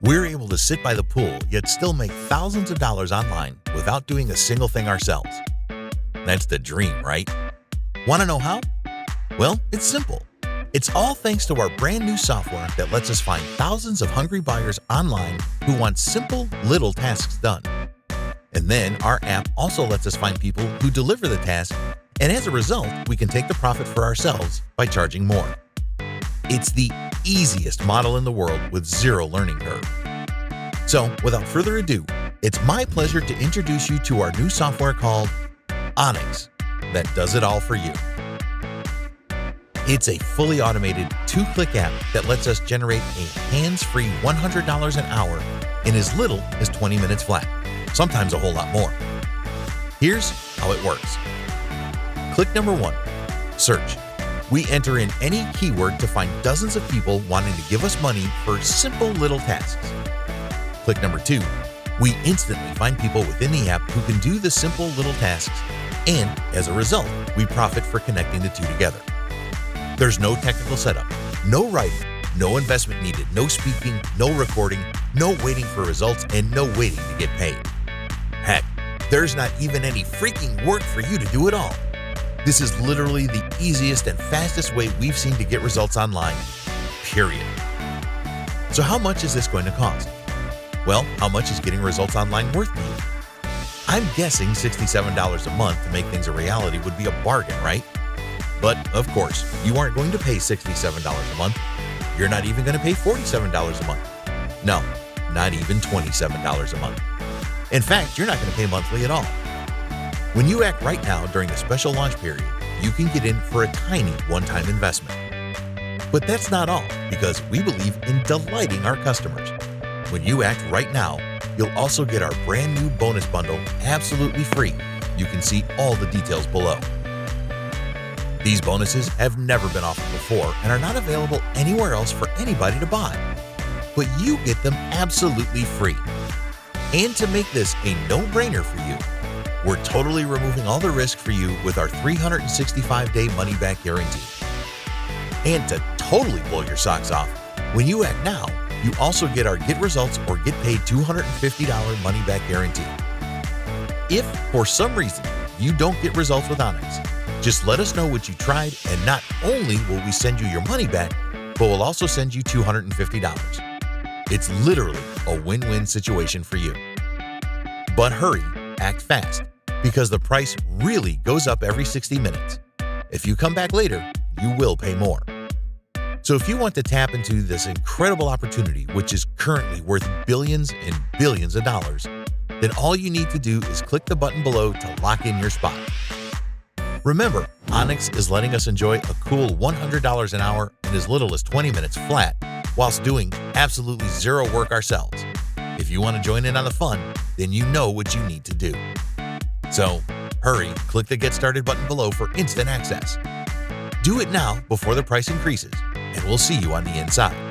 We're able to sit by the pool, yet still make thousands of dollars online without doing a single thing ourselves. That's the dream, right? Want to know how? Well, it's simple. It's all thanks to our brand new software that lets us find thousands of hungry buyers online who want simple, little tasks done. And then our app also lets us find people who deliver the task, and as a result, we can take the profit for ourselves by charging more. It's the easiest model in the world with zero learning curve. So, without further ado, it's my pleasure to introduce you to our new software called ONYX that does it all for you. It's a fully automated 2-click app that lets us generate a hands-free $100 an hour in as little as 20 minutes flat, sometimes a whole lot more. Here's how it works. Click number 1, search. We enter in any keyword to find dozens of people wanting to give us money for simple little tasks. Click number 2, we instantly find people within the app who can do the simple little tasks, and as a result, we profit for connecting the two together. There's no technical setup, no writing, no investment needed, no speaking, no recording, no waiting for results, and no waiting to get paid. Heck, there's not even any freaking work for you to do it all. This is literally the easiest and fastest way we've seen to get results online, period. So how much is this going to cost? Well, how much is getting results online worth to you? I'm guessing $67 a month to make things a reality would be a bargain, right? But of course, you aren't going to pay $67 a month. You're not even going to pay $47 a month. No, not even $27 a month. In fact, you're not going to pay monthly at all. When you act right now during the special launch period, you can get in for a tiny one-time investment. But that's not all, because we believe in delighting our customers. When you act right now, you'll also get our brand new bonus bundle absolutely free. You can see all the details below. These bonuses have never been offered before and are not available anywhere else for anybody to buy. But you get them absolutely free. And to make this a no-brainer for you, we're totally removing all the risk for you with our 365-day money-back guarantee. And to totally blow your socks off, when you act now, you also get our Get Results or Get Paid $250 money-back guarantee. If, for some reason, you don't get results with ONYX, just let us know what you tried, and not only will we send you your money back, but we'll also send you $250. It's literally a win-win situation for you. But hurry, act fast, because the price really goes up every 60 minutes. If you come back later, you will pay more. So if you want to tap into this incredible opportunity, which is currently worth billions and billions of dollars, then all you need to do is click the button below to lock in your spot. Remember, ONYX is letting us enjoy a cool $100 an hour in as little as 20 minutes flat, whilst doing absolutely zero work ourselves. If you want to join in on the fun, then you know what you need to do. So, hurry, click the Get Started button below for instant access. Do it now before the price increases, and we'll see you on the inside.